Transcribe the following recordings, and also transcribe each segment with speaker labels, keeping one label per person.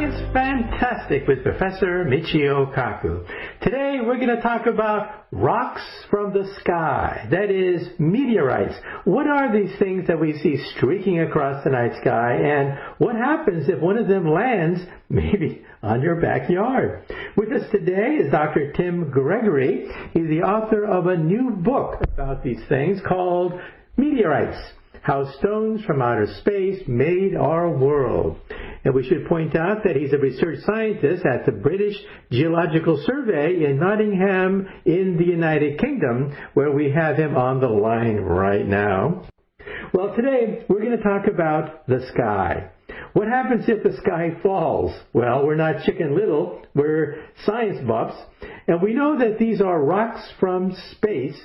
Speaker 1: Science Fantastic with Professor Michio Kaku. Today we're going to talk about rocks from the sky, that is, meteorites. What are these things that we see streaking across the night sky, and what happens if one of them lands maybe on your backyard? With us today is Dr. Tim Gregory. He's the author of a new book about these things called Meteorites: How Stones from Outer Space Made Our World. And we should point out that he's a research scientist at the British Geological Survey in Nottingham in the United Kingdom, where we have him on the line right now. Well, today we're going to talk about the sky. What happens if the sky falls? Well, we're not Chicken Little, we're science buffs, and we know that these are rocks from space,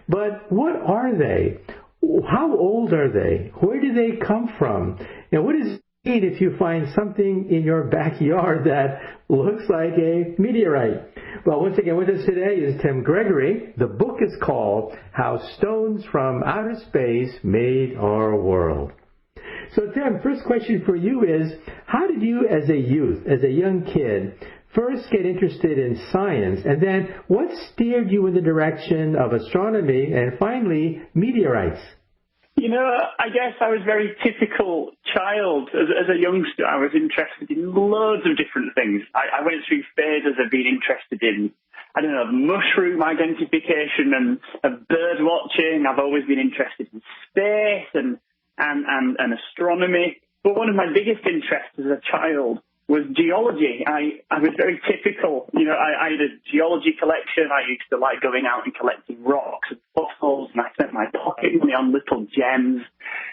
Speaker 1: but what are they? How old are they? Where do they come from? And what does it mean if you find something in your backyard that looks like a meteorite? Well, once again, with us today is Tim Gregory. The book is called How Stones from Outer Space Made Our World. So, Tim, first question for you is, how did you as a youth, as a young kid, first get interested in science, and then what steered you in the direction of astronomy and finally meteorites?
Speaker 2: You know, I guess I was a very typical child. As a youngster, I was interested in loads of different things. I went through phases of being interested in, mushroom identification and bird watching. I've always been interested in space and astronomy. But one of my biggest interests as a child was geology. I was very typical. You know, I had a geology collection. I used to like going out and collecting rocks and fossils, and I spent my pocket money on little gems.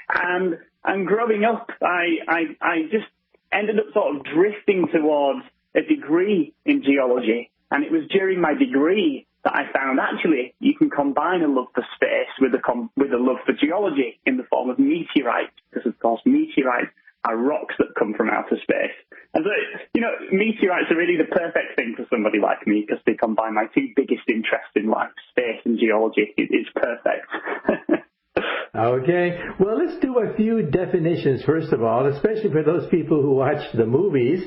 Speaker 2: And growing up, I just ended up sort of drifting towards a degree in geology. And it was during my degree that I found actually you can combine a love for space with a love for geology in the form of meteorites, because of course meteorites are rocks that come from outer space. And so, meteorites are really the perfect thing for somebody like me because they combine my two biggest interests in life, space and geology. It's perfect.
Speaker 1: Okay. Well, let's do a few definitions, first of all, especially for those people who watch the movies.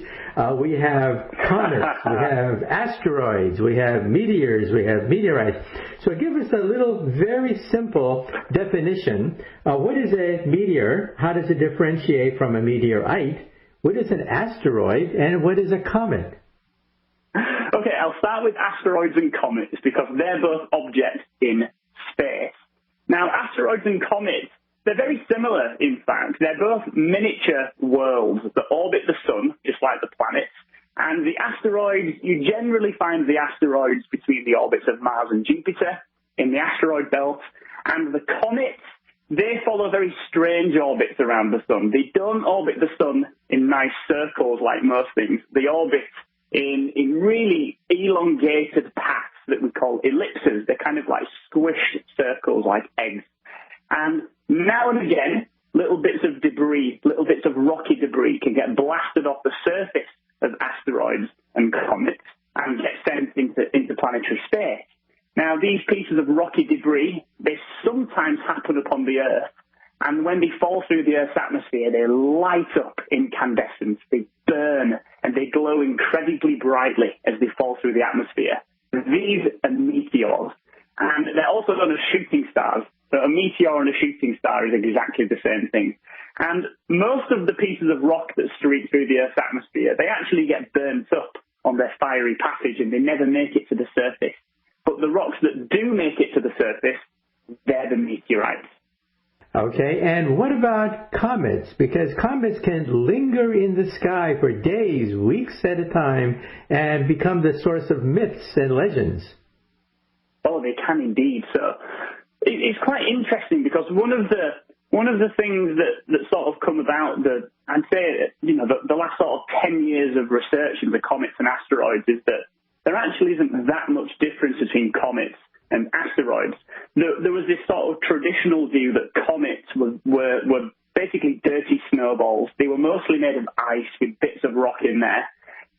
Speaker 1: We have comets, we have asteroids, we have meteors, we have meteorites. So give us a little, very simple definition. What is a meteor? How does it differentiate from a meteorite? What is an asteroid? And what is a comet?
Speaker 2: Okay, I'll start with asteroids and comets because they're both objects in space. Now, asteroids and comets, they're very similar, in fact. They're both miniature worlds that orbit the sun, just like the planets. And the asteroids, you generally find the asteroids between the orbits of Mars and Jupiter in the asteroid belt. And the comets, they follow very strange orbits around the sun. They don't orbit the sun in nice circles like most things. They orbit in really elongated paths that we call ellipses. They're kind of like squished circles like eggs. And now and again, little bits of debris, little bits of rocky debris can get blasted off the surface of asteroids and comets and get sent into planetary space. Now, these pieces of rocky debris, they sometimes happen upon the Earth. And when they fall through the Earth's atmosphere, they light up incandescence, they burn, and they glow incredibly brightly as they fall through the atmosphere. These are meteors, and they're also known as shooting stars. So a meteor and a shooting star is exactly the same thing. And most of the pieces of rock that streak through the Earth's atmosphere, they actually get burnt up on their fiery passage, and they never make it to the surface. But the rocks that do make it to the surface, they're the meteorites.
Speaker 1: Okay, and what about comets? Because comets can linger in the sky for days, weeks at a time, and become the source of myths and legends.
Speaker 2: Oh, they can indeed. So it's quite interesting because one of the things that sort of come about the last sort of 10 years of research into comets and asteroids is that there actually isn't that much difference between comets and asteroids. There was this sort of traditional view that comets were basically dirty snowballs. They were mostly made of ice with bits of rock in there.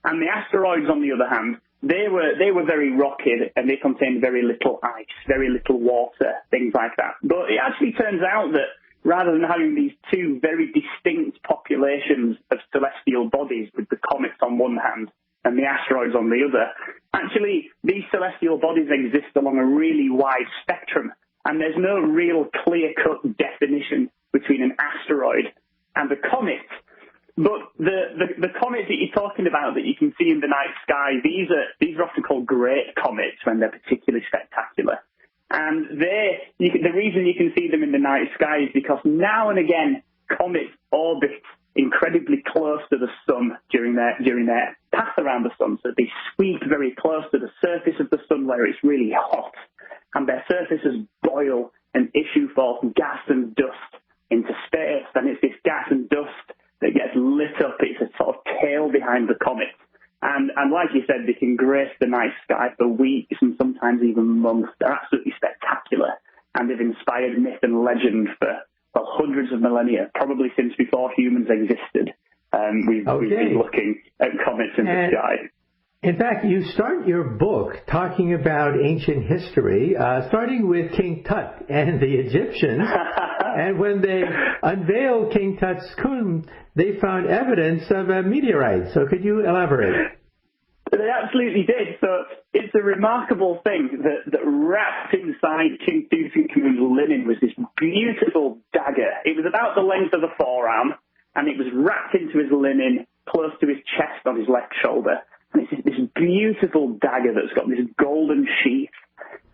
Speaker 2: And the asteroids, on the other hand, they were very rocky and they contained very little ice, very little water, things like that. But it actually turns out that rather than having these two very distinct populations of celestial bodies with the comets on one hand and the asteroids on the other, actually these celestial bodies exist along a really wide spectrum, and there's no real clear-cut definition between an asteroid and a comet. But the comets that you're talking about that you can see in the night sky, these are often called great comets when they're particularly spectacular. And the reason you can see them in the night sky is because now and again comets orbit incredibly close to the sun during their path around the sun. So they sweep very close to the surface of the sun where it's really hot, and their surfaces boil and issue forth gas and dust into space. And it's this gas and dust that gets lit up. It's a sort of tail behind the comet. And like you said, they can grace the night sky for weeks and sometimes even months. They're absolutely spectacular, and they've inspired myth and legend for hundreds of millennia, probably since before humans existed. We've been looking at comets in the sky.
Speaker 1: In fact, you start your book talking about ancient history, starting with King Tut and the Egyptians. And when they unveiled King Tut's tomb, they found evidence of a meteorite. So could you elaborate?
Speaker 2: They absolutely did. So it's a remarkable thing that wrapped inside King Tutankhamun's linen was this beautiful dagger. It was about the length of the forearm, and it was wrapped into his linen close to his chest on his left shoulder. And it's this beautiful dagger that's got this golden sheath.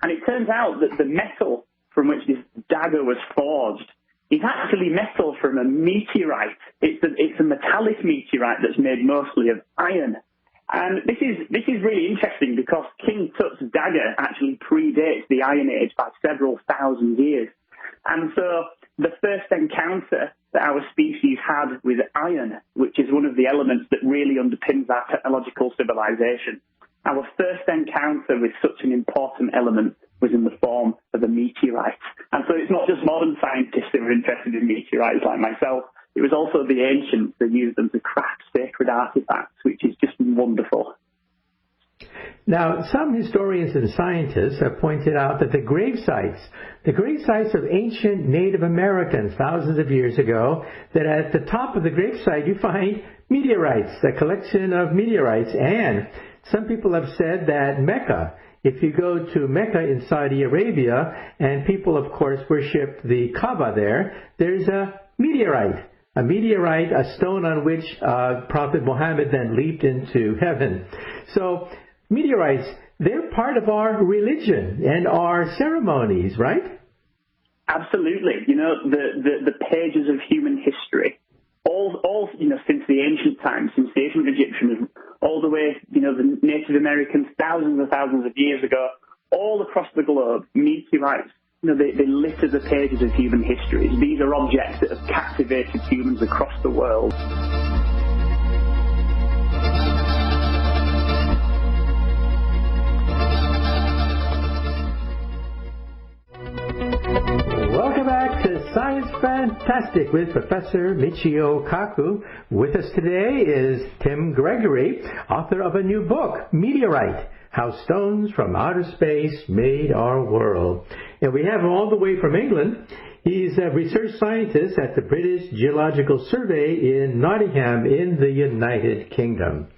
Speaker 2: And it turns out that the metal from which this dagger was forged is actually metal from a meteorite. It's a metallic meteorite that's made mostly of iron. And this is really interesting because King Tut's dagger actually predates the Iron Age by several thousand years. And so the first encounter that our species had with iron, which is one of the elements that really underpins our technological civilization, our first encounter with such an important element was in the form of a meteorite. And so it's not just modern scientists who are interested in meteorites like myself. It was also the ancients that used them to craft sacred artifacts, which is just wonderful.
Speaker 1: Now, some historians and scientists have pointed out that the grave sites of ancient Native Americans thousands of years ago, that at the top of the gravesite you find meteorites, a collection of meteorites. And some people have said that Mecca, if you go to Mecca in Saudi Arabia, and people, of course, worship the Kaaba there's a meteorite. A stone on which Prophet Muhammad then leaped into heaven. So meteorites, they're part of our religion and our ceremonies, right?
Speaker 2: Absolutely. You know, the pages of human history, all since the ancient times, since the ancient Egyptians, all the way, the Native Americans, thousands and thousands of years ago, all across the globe, meteorites, they litter the pages of human history. These are objects that have captivated humans across the world.
Speaker 1: Welcome back to Science Fantastic with Professor Michio Kaku. With us today is Tim Gregory, author of a new book, Meteorite: How Stones from Outer Space Made Our World. And we have him all the way from England. He's a research scientist at the British Geological Survey in Nottingham in the United Kingdom.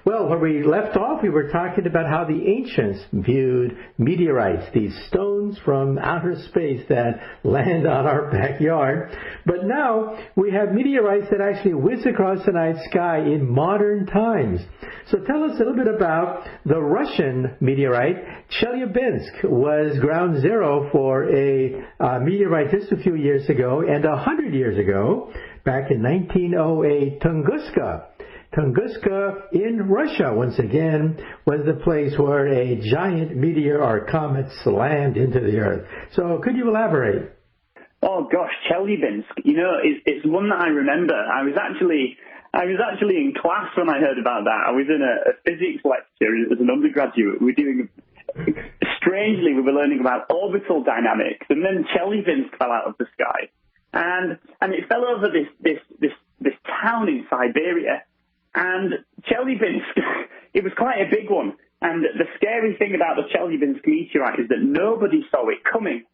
Speaker 1: Well, where we left off, we were talking about how the ancients viewed meteorites, these stones from outer space that land on our backyard. But now we have meteorites that actually whiz across the night sky in modern times. So tell us a little bit about the Russian meteorite. Chelyabinsk was ground zero for a meteorite just a few years ago, and 100 years ago, back in 1908, Tunguska in Russia, once again, was the place where a giant meteor or comet slammed into the Earth. So could you elaborate?
Speaker 2: Oh gosh, Chelyabinsk. It's one that I remember. I was actually in class when I heard about that. I was in a physics lecture as an undergraduate. Strangely, we were learning about orbital dynamics, and then Chelyabinsk fell out of the sky, and it fell over this town in Siberia. And Chelyabinsk, it was quite a big one. And the scary thing about the Chelyabinsk meteorite is that nobody saw it coming.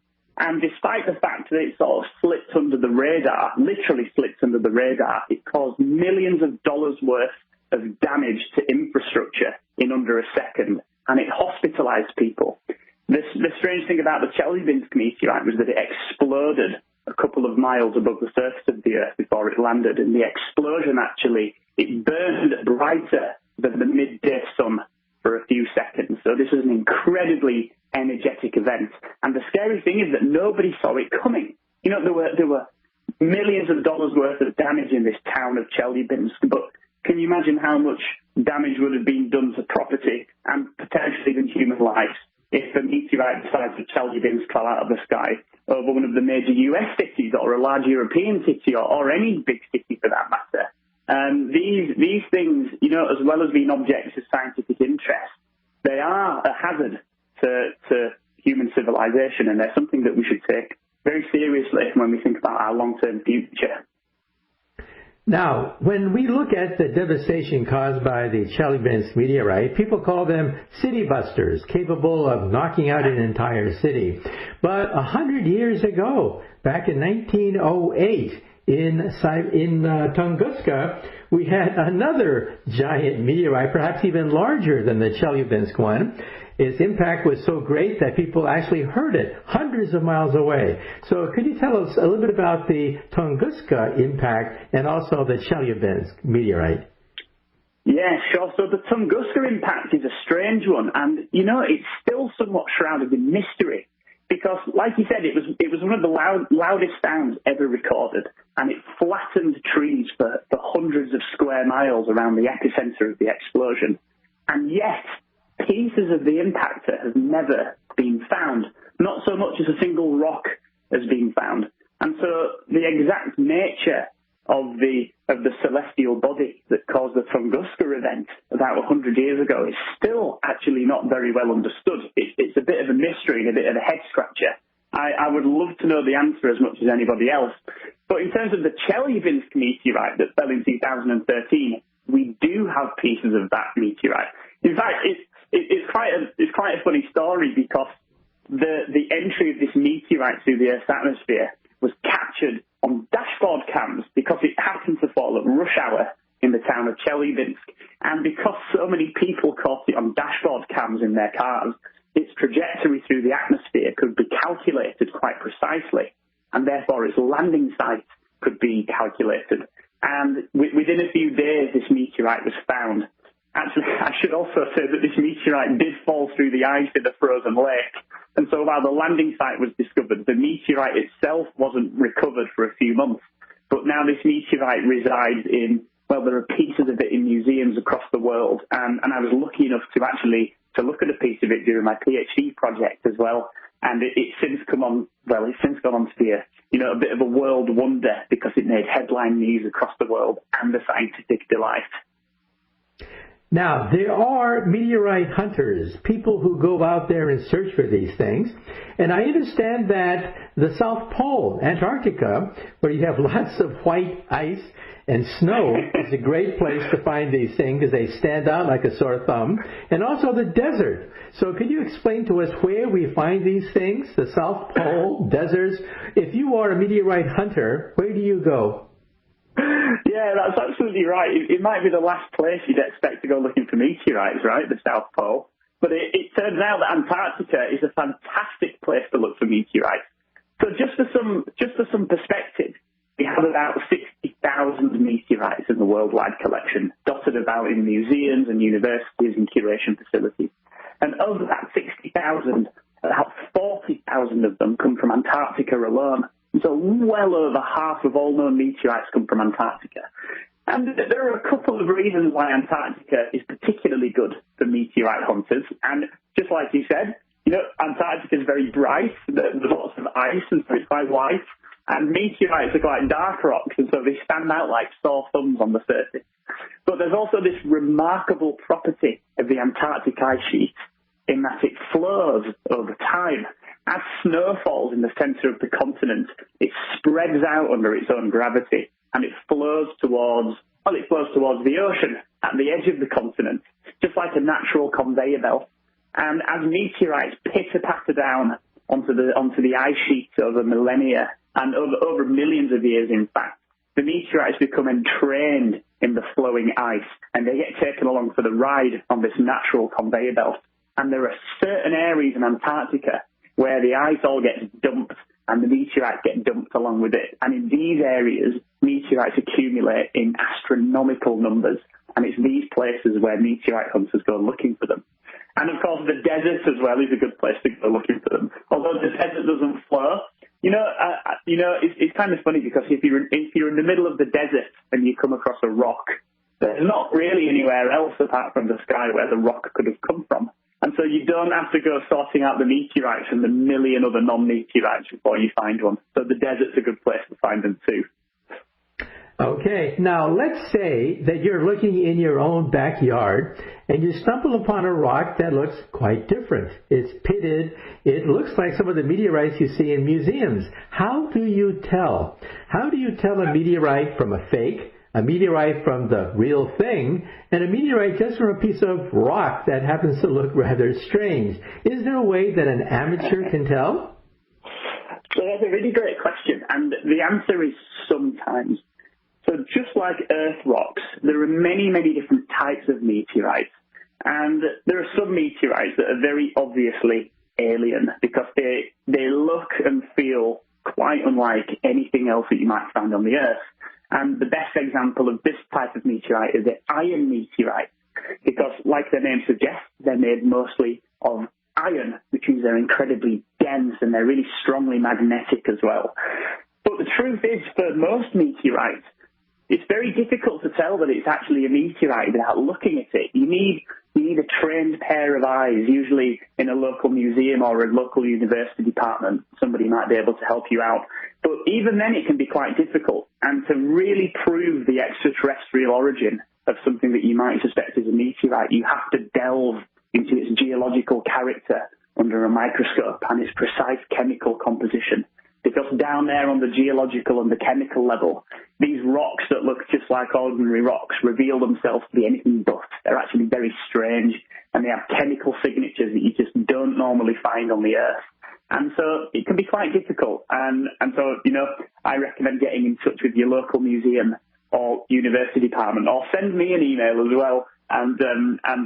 Speaker 2: And despite the fact that it sort of slipped under the radar, literally slipped under the radar, it caused millions of dollars worth of damage to infrastructure in under a second, and it hospitalized people. The strange thing about the Chelyabinsk meteorite was that it exploded a couple of miles above the surface of the Earth before it landed, and the explosion actually, it burned brighter than the midday sun for a few seconds. So this is an incredibly energetic event. And the scary thing is that nobody saw it coming. You know, there were millions of dollars worth of damage in this town of Chelyabinsk, but can you imagine how much damage would have been done to property and potentially even human lives if a meteorite the size of Chelyabinsk fell out of the sky over one of the major US cities or a large European city or any big city for that matter? These things, you know, as well as being objects of scientific interest, they are a hazard to human civilization, and they're something that we should take very seriously when we think about our long-term future.
Speaker 1: Now, when we look at the devastation caused by the Chelyabinsk meteorite, people call them city busters, capable of knocking out an entire city. But 100 years ago, back in 1908, in Tunguska, we had another giant meteorite, perhaps even larger than the Chelyabinsk one. Its impact was so great that people actually heard it hundreds of miles away. So could you tell us a little bit about the Tunguska impact and also the Chelyabinsk meteorite?
Speaker 2: Yeah, sure. So the Tunguska impact is a strange one, and, you know, it's still somewhat shrouded in mystery because, like you said, it was one of the loudest sounds ever recorded, and it flattened trees for hundreds of square miles around the epicenter of the explosion. And yet, pieces of the impactor have never been found. Not so much as a single rock has been found. And so the exact nature of the celestial body that caused the Tunguska event about 100 years ago is still actually not very well understood. It's a bit of a mystery and a bit of a head scratcher. I would love to know the answer as much as anybody else. But in terms of the Chelyabinsk meteorite that fell in 2013, we do have pieces of that meteorite. In fact, it's quite a funny story because the entry of this meteorite through the Earth's atmosphere was captured on dashboard cams because it happened to fall at rush hour in the town of Chelyabinsk. And because so many people caught it on dashboard cams in their cars, its trajectory through the atmosphere could be calculated quite precisely, and therefore its landing site could be calculated. And within a few days, this meteorite was found. Actually, I should also say that this meteorite did fall through the ice in a frozen lake. And so while the landing site was discovered, the meteorite itself wasn't recovered for a few months. But now this meteorite resides in, well, there are pieces of it in museums across the world. And I was lucky enough to look at a piece of it during my PhD project as well. And it's since gone on to be a bit of a world wonder because it made headline news across the world and a scientific delight.
Speaker 1: Now, there are meteorite hunters, people who go out there and search for these things. And I understand that the South Pole, Antarctica, where you have lots of white ice and snow, is a great place to find these things because they stand out like a sore thumb. And also the desert. So could you explain to us where we find these things, the South Pole, deserts? If you are a meteorite hunter, where do you go?
Speaker 2: Yeah, that's absolutely right. It might be the last place you'd expect to go looking for meteorites, right, the South Pole. But it turns out that Antarctica is a fantastic place to look for meteorites. So just for some perspective, we have about 60,000 meteorites in the worldwide collection, dotted about in museums and universities and curation facilities. And of that 60,000, about 40,000 of them come from Antarctica alone. So well over half of all known meteorites come from Antarctica. And there are a couple of reasons why Antarctica is particularly good for meteorite hunters. And just like you said, Antarctica is very bright. There's lots of ice, and so it's quite white. And meteorites are quite dark rocks, and so they stand out like sore thumbs on the surface. But there's also this remarkable property of the Antarctic ice sheet in that it flows over time. As snow falls in the center of the continent, it spreads out under its own gravity, and it flows towards the ocean at the edge of the continent, just like a natural conveyor belt. And as meteorites pitter-patter down onto the ice sheets over millennia and over millions of years, in fact, the meteorites become entrained in the flowing ice, and they get taken along for the ride on this natural conveyor belt. And there are certain areas in Antarctica where the ice all gets dumped and the meteorites get dumped along with it. And in these areas, meteorites accumulate in astronomical numbers. And it's these places where meteorite hunters go looking for them. And of course, the desert as well is a good place to go looking for them. Although the desert doesn't flow, it's kind of funny because if you're in the middle of the desert and you come across a rock, there's not really anywhere else apart from the sky where the rock could have come from. And so you don't have to go sorting out the meteorites and the million other non-meteorites before you find one. So the desert's a good place to find them too.
Speaker 1: Okay, now let's say that you're looking in your own backyard and you stumble upon a rock that looks quite different. It's pitted. It looks like some of the meteorites you see in museums. How do you tell? How do you tell a meteorite from a fake, a meteorite from the real thing, and a meteorite just from a piece of rock that happens to look rather strange? Is there a way that an amateur can tell?
Speaker 2: So that's a really great question, and the answer is sometimes. So just like Earth rocks, there are many, many different types of meteorites. And there are some meteorites that are very obviously alien because they look and feel quite unlike anything else that you might find on the Earth. And the best example of this type of meteorite is the iron meteorite because, like their name suggests, they're made mostly of iron, which means they're incredibly dense and they're really strongly magnetic as well. But the truth is, for most meteorites, it's very difficult to tell that it's actually a meteorite without looking at it. You need a trained pair of eyes, usually in a local museum or a local university department. Somebody might be able to help you out. But even then, it can be quite difficult. And to really prove the extraterrestrial origin of something that you might suspect is a meteorite, you have to delve into its geological character under a microscope and its precise chemical composition. Because down there on the geological and the chemical level, these rocks that look just like ordinary rocks reveal themselves to be anything but. They're actually very strange, and they have chemical signatures that you just don't normally find on the Earth. And so it can be quite difficult. And so, I recommend getting in touch with your local museum or university department, or send me an email as well, and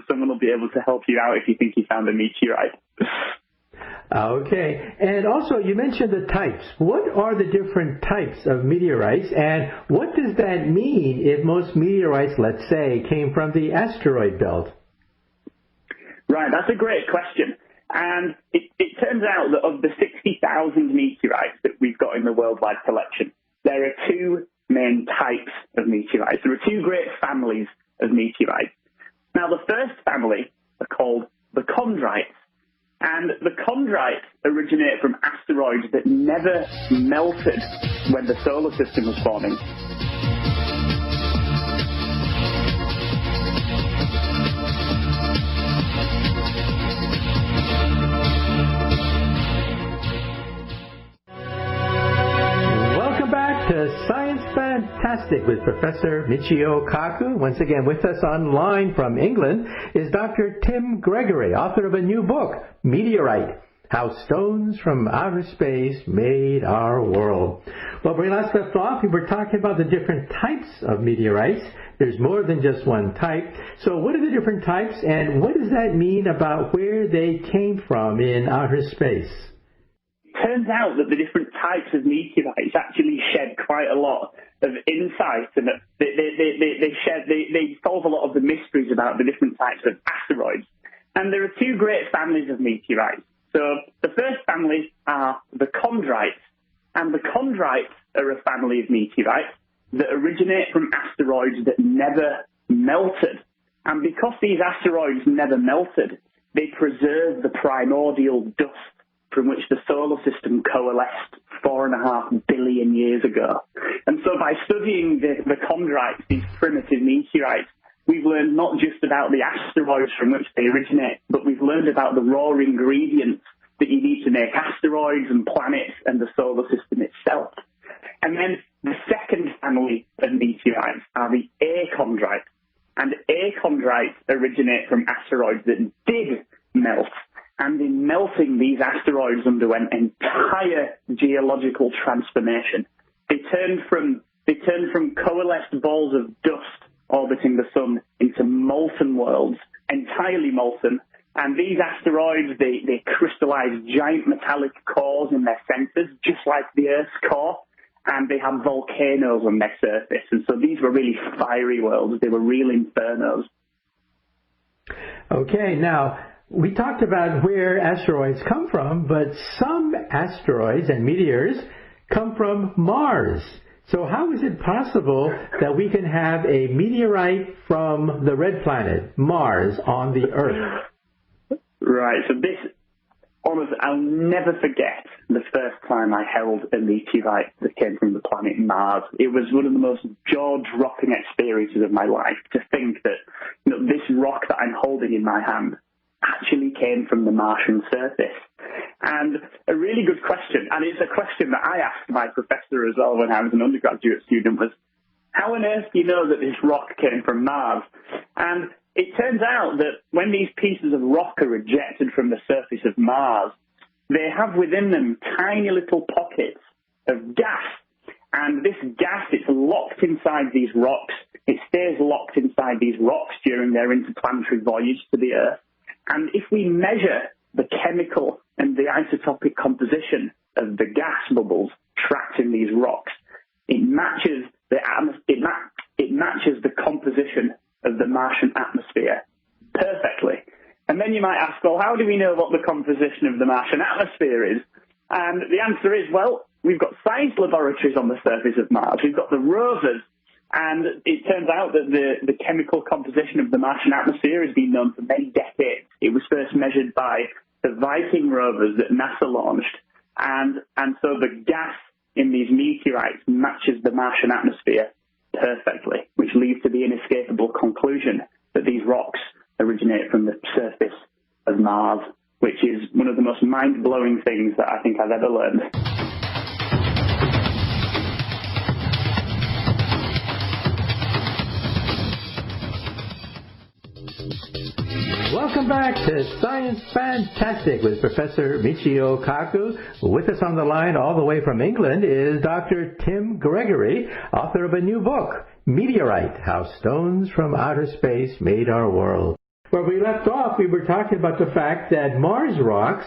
Speaker 2: someone will be able to help you out if you think you found a meteorite.
Speaker 1: Okay. And also, you mentioned the types. What are the different types of meteorites, and what does that mean if most meteorites, let's say, came from the asteroid belt?
Speaker 2: Right, that's a great question. And it turns out that of the 60,000 meteorites that we've got in the worldwide collection, there are two main types of meteorites. There are two great families of meteorites. Now, the first family are called the chondrites. And the chondrites originate from asteroids that never melted when the solar system was forming.
Speaker 1: Welcome back to Science Fantastic with Professor Michio Kaku. Once again, with us online from England is Dr. Tim Gregory, author of a new book, Meteorite: How Stones from Outer Space Made Our World. Well, when we last left off, we were talking about the different types of meteorites. There's more than just one type. So what are the different types, and what does that mean about where they came from in outer space?
Speaker 2: Turns out that the different types of meteorites actually shed quite a lot of insight, and they solve a lot of the mysteries about the different types of asteroids. And there are two great families of meteorites. So the first family are the chondrites, and the chondrites are a family of meteorites that originate from asteroids that never melted. And because these asteroids never melted, they preserve the primordial dust from which the solar system coalesced 4.5 billion years ago. And so by studying the chondrites, these primitive meteorites, we've learned not just about the asteroids from which they originate, but we've learned about the raw ingredients that you need to make asteroids and planets and the solar system itself. And then the second family of meteorites are the achondrites. And achondrites originate from asteroids that did melt. And in melting, these asteroids underwent entire geological transformation. They turned from coalesced balls of dust orbiting the sun into molten worlds, entirely molten. And these asteroids, they crystallize giant metallic cores in their centers, just like the Earth's core. And they have volcanoes on their surface. And so these were really fiery worlds. They were real infernos.
Speaker 1: Okay, now, we talked about where asteroids come from, but some asteroids and meteors come from Mars. So how is it possible that we can have a meteorite from the red planet, Mars, on the Earth?
Speaker 2: Right, so this, honestly, I'll never forget the first time I held a meteorite that came from the planet Mars. It was one of the most jaw-dropping experiences of my life to think that this rock that I'm holding in my hand actually came from the Martian surface. And a really good question, and it's a question that I asked my professor as well when I was an undergraduate student, was, how on earth do you know that this rock came from Mars? And it turns out that when these pieces of rock are ejected from the surface of Mars, they have within them tiny little pockets of gas. And this gas, it's locked inside these rocks. It stays locked inside these rocks during their interplanetary voyage to the Earth. And if we measure the chemical and the isotopic composition of the gas bubbles trapped in these rocks, it matches the composition of the Martian atmosphere perfectly. And then you might ask, well, how do we know what the composition of the Martian atmosphere is? And the answer is, well, we've got science laboratories on the surface of Mars. We've got the rovers. And it turns out that the chemical composition of the Martian atmosphere has been known for many decades. It was first measured by the Viking rovers that NASA launched. And so the gas in these meteorites matches the Martian atmosphere perfectly, which leads to the inescapable conclusion that these rocks originate from the surface of Mars, which is one of the most mind-blowing things that I think I've ever learned.
Speaker 1: Welcome back to Science Fantastic with Professor Michio Kaku. With us on the line all the way from England is Dr. Tim Gregory, author of a new book, Meteorite, How Stones from Outer Space Made Our World. Where we left off, we were talking about the fact that Mars rocks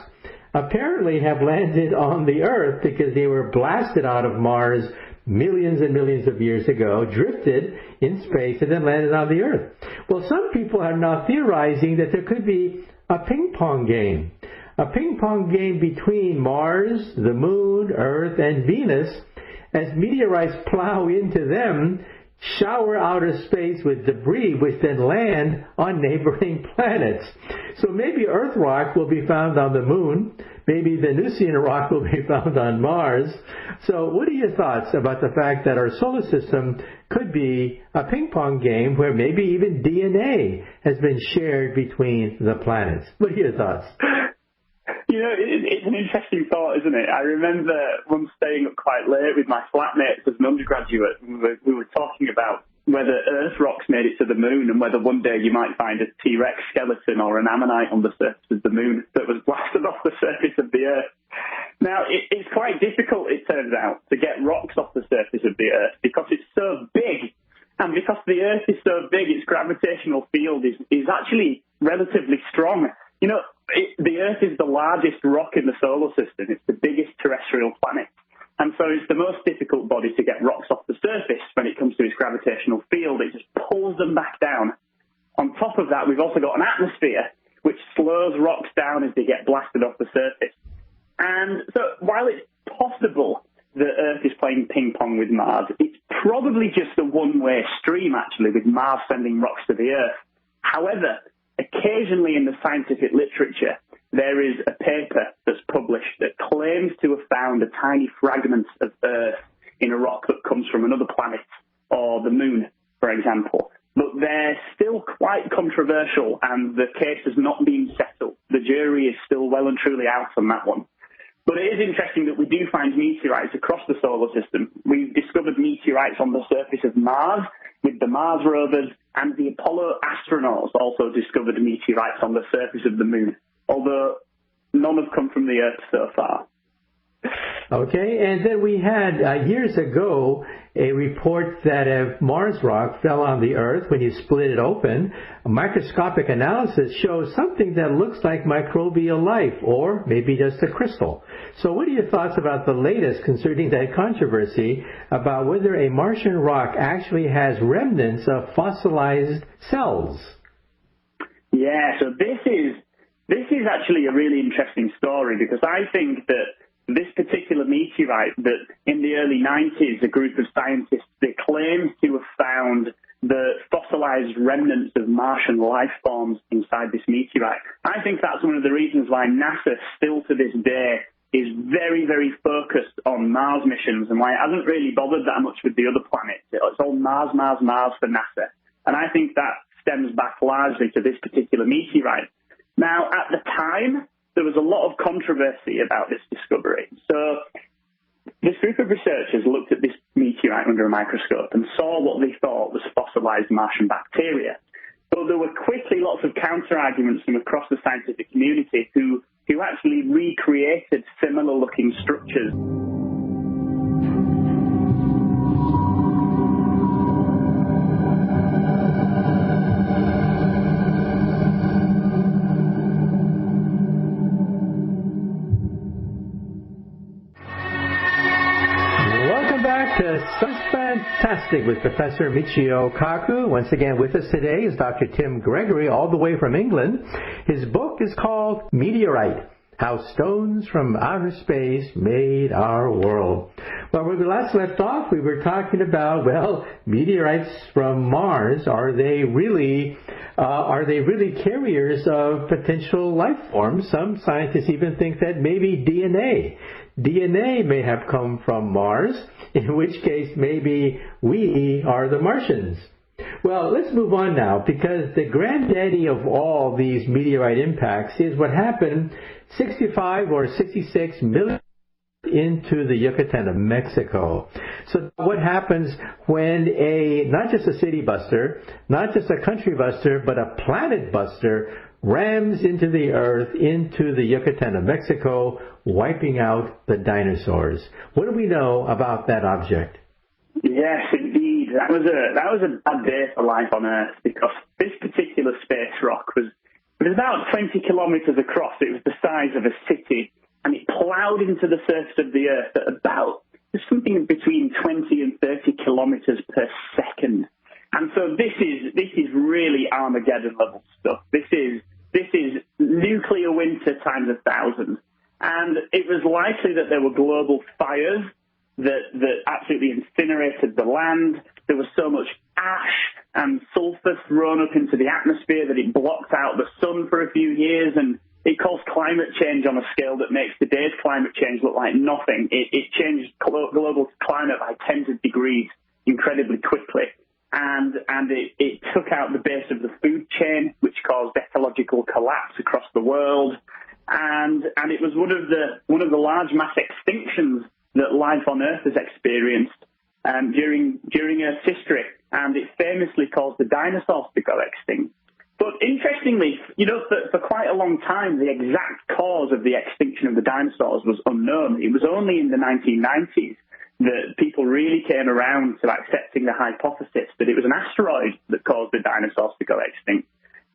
Speaker 1: apparently have landed on the Earth because they were blasted out of Mars millions and millions of years ago, drifted in space, and then landed on the Earth. Well, some people are now theorizing that there could be a ping-pong game. A ping-pong game between Mars, the Moon, Earth, and Venus, as meteorites plow into them, shower outer space with debris, which then land on neighboring planets. So maybe Earth rock will be found on the Moon. Maybe Venusian rock will be found on Mars. So what are your thoughts about the fact that our solar system could be a ping-pong game where maybe even DNA has been shared between the planets? What are your thoughts?
Speaker 2: It's an interesting thought, isn't it? I remember once staying up quite late with my flatmates as an undergraduate. We were talking about whether Earth rocks made it to the Moon and whether one day you might find a T-Rex skeleton or an ammonite on the surface of the Moon that was blasted off the surface of the Earth. Now, it's quite difficult, it turns out, to get rocks off the surface of the Earth because it's so big. And because the Earth is so big, its gravitational field is actually relatively strong. The Earth is the largest rock in the solar system. It's the biggest terrestrial planet. And so it's the most difficult body to get rocks off the surface when it comes to its gravitational field. It just pulls them back down. On top of that, we've also got an atmosphere which slows rocks down as they get blasted off the surface. And so while it's possible that Earth is playing ping pong with Mars, it's probably just a one-way stream, actually, with Mars sending rocks to the Earth. However, occasionally in the scientific literature, there is a paper that's published that claims to have found a tiny fragment of Earth in a rock that comes from another planet or the Moon, for example. But they're still quite controversial and the case has not been settled. The jury is still well and truly out on that one. But it is interesting that we do find meteorites across the solar system. We've discovered meteorites on the surface of Mars with the Mars rovers, and the Apollo astronauts also discovered meteorites on the surface of the Moon. Although none have come from the Earth so far.
Speaker 1: Okay, and then we had years ago a report that a Mars rock fell on the Earth. When you split it open, a microscopic analysis shows something that looks like microbial life, or maybe just a crystal. So what are your thoughts about the latest concerning that controversy about whether a Martian rock actually has remnants of fossilized cells?
Speaker 2: Yeah, so this is actually a really interesting story, because I think that this particular meteorite, that in the early 90s, a group of scientists, they claimed to have found the fossilized remnants of Martian life forms inside this meteorite. I think that's one of the reasons why NASA still to this day is very, very focused on Mars missions, and why it hasn't really bothered that much with the other planets. It's all Mars, Mars, Mars for NASA. And I think that stems back largely to this particular meteorite. Now, at the time, there was a lot of controversy about this discovery. So this group of researchers looked at this meteorite under a microscope and saw what they thought was fossilized Martian bacteria. But there were quickly lots of counter-arguments from across the scientific community who actually recreated similar-looking structures.
Speaker 1: Sounds Fantastic with Professor Michio Kaku. Once again with us today is Dr. Tim Gregory, all the way from England. His book is called Meteorite: How Stones from Outer Space Made Our World. Well, when we last left off, we were talking about, meteorites from Mars. Are they really carriers of potential life forms? Some scientists even think that maybe DNA may have come from Mars, in which case maybe we are the Martians. Well, let's move on now, because the granddaddy of all these meteorite impacts is what happened 65 or 66 million into the Yucatan of Mexico. So what happens when not just a city buster, not just a country buster, but a planet buster rams into the Earth, into the Yucatan of Mexico, wiping out the dinosaurs? What do we know about that object?
Speaker 2: Yes, indeed. That was a bad day for life on Earth, because this particular space rock was about 20 kilometers across. It was the size of a city, and it plowed into the surface of the Earth at about something between 20 and 30 kilometers per second. And so this is really Armageddon level stuff. This is nuclear winter times 1,000. And it was likely that there were global fires that absolutely incinerated the land. There was so much ash and sulfur thrown up into the atmosphere that it blocked out the sun for a few years, and it caused climate change on a scale that makes today's climate change look like nothing. It changed global climate by tens of degrees incredibly quickly. And it took out the base of the food chain, which caused ecological collapse across the world. And it was one of the large mass extinctions that life on Earth has experienced during Earth's history. And it famously caused the dinosaurs to go extinct. But interestingly, for quite a long time, the exact cause of the extinction of the dinosaurs was unknown. It was only in the 1990s that people really came around to accepting the hypothesis that it was an asteroid that caused the dinosaurs to go extinct.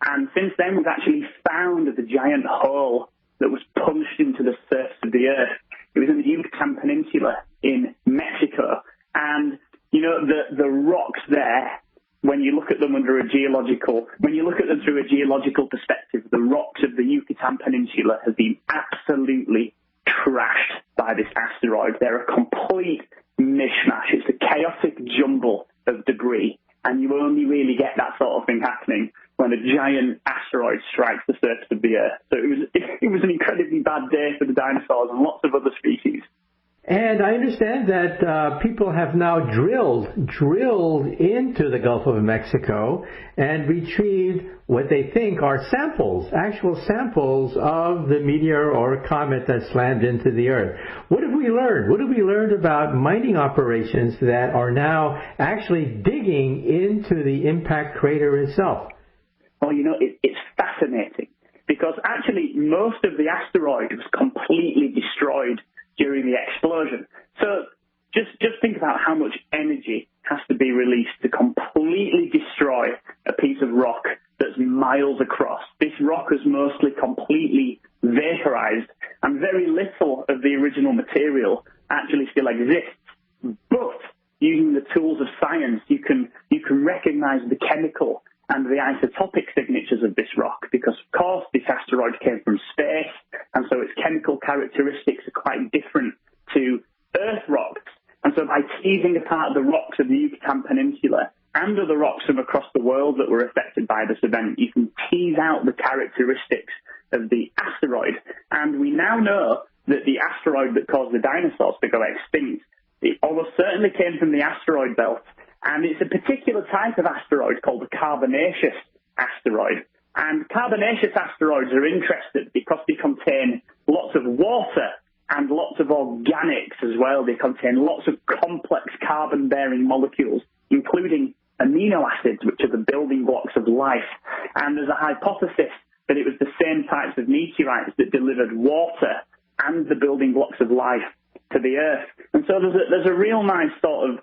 Speaker 2: And since then, we've actually found the giant hole that was punched into the surface of the Earth. It was in the Yucatan Peninsula in Mexico. And, the rocks there, when you look at them through a geological perspective, the rocks of the Yucatan Peninsula have been absolutely trashed by this asteroid. They're a complete mishmash. It's a chaotic jumble of debris, and you only really get that sort of thing happening when a giant asteroid strikes the surface of the Earth. So it was an incredibly bad day for the dinosaurs and lots of other species.
Speaker 1: And I understand that people have now drilled into the Gulf of Mexico and retrieved what they think are actual samples of the meteor or comet that slammed into the Earth. What have we learned? What have we learned about mining operations that are now actually digging into the impact crater itself?
Speaker 2: Well, it's fascinating, because because actually most of the asteroid was completely destroyed during the explosion. So just think about how much energy has to be released to completely destroy a piece of rock that's miles across. This rock is mostly completely vaporized, and very little of the original material actually still exists. But using the tools of science, you can recognize the chemical and the isotopic signatures of this rock, because of course this asteroid came from space, and so its chemical characteristics are quite different to Earth rocks. And so by teasing apart the rocks of the Yucatan Peninsula and other rocks from across the world that were affected by this event, you can tease out the characteristics of the asteroid. And we now know that the asteroid that caused the dinosaurs to go extinct, it almost certainly came from the asteroid belt. And it's a particular type of asteroid called the carbonaceous asteroid. And carbonaceous asteroids are interesting because they contain lots of water and lots of organics as well. They contain lots of complex carbon-bearing molecules, including amino acids, which are the building blocks of life. And there's a hypothesis that it was the same types of meteorites that delivered water and the building blocks of life to the Earth. And so there's a real nice sort of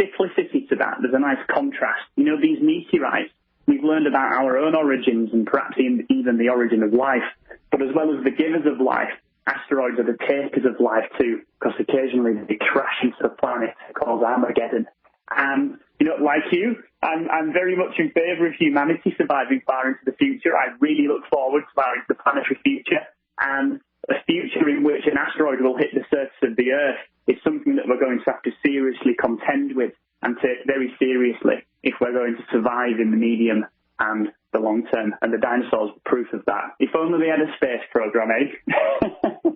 Speaker 2: cyclicity to that. There's a nice contrast. You know, these meteorites, we've learned about our own origins and perhaps even the origin of life. But as well as the givers of life, asteroids are the takers of life too, because occasionally they crash into the planet called Armageddon. And, you know, like you, I'm very much in favour of humanity surviving far into the future. I really look forward to far into the planetary future, and a future in which an asteroid will hit the surface of the Earth is something that we're going to have to seriously contend with and take very seriously if we're going to survive in the medium and the long term. And the dinosaurs were proof of that. If only they had a space program, eh?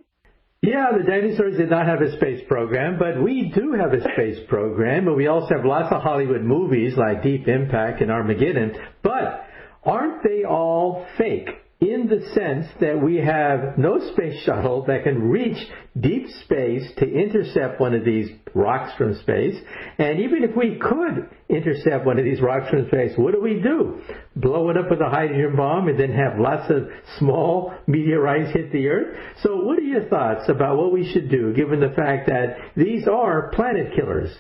Speaker 1: Yeah, the dinosaurs did not have a space program, but we do have a space program, and we also have lots of Hollywood movies like Deep Impact and Armageddon. But aren't they all fake? In the sense that we have no space shuttle that can reach deep space to intercept one of these rocks from space. And even if we could intercept one of these rocks from space, what do? Blow it up with a hydrogen bomb and then have lots of small meteorites hit the Earth? So what are your thoughts about what we should do, given the fact that these are planet killers?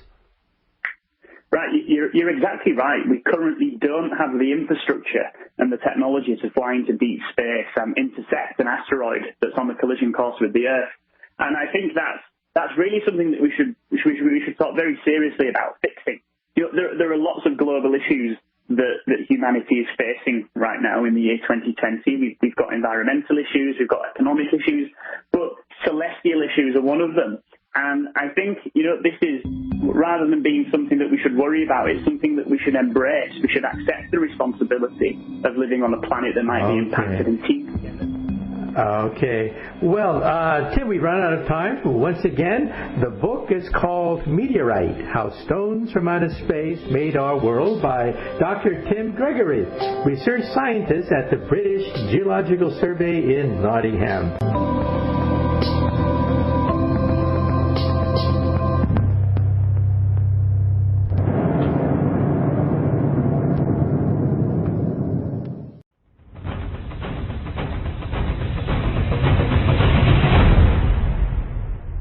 Speaker 2: Right, you're exactly right. We currently don't have the infrastructure and the technology to fly into deep space and intercept an asteroid that's on the collision course with the Earth. And I think that's really something that we should talk very seriously about fixing. You know, there are lots of global issues that humanity is facing right now in the year 2020. We've got environmental issues, we've got economic issues, but celestial issues are one of them. And I think, you know, this is, rather than being something that we should worry about, it's something that we should embrace. We should accept the responsibility of living on a planet that might be impacted and keep together.
Speaker 1: Okay. Well, Tim, we've run out of time. Once again, the book is called Meteorite, How Stones from Outer Space Made Our World by Dr. Tim Gregory, research scientist at the British Geological Survey in Nottingham.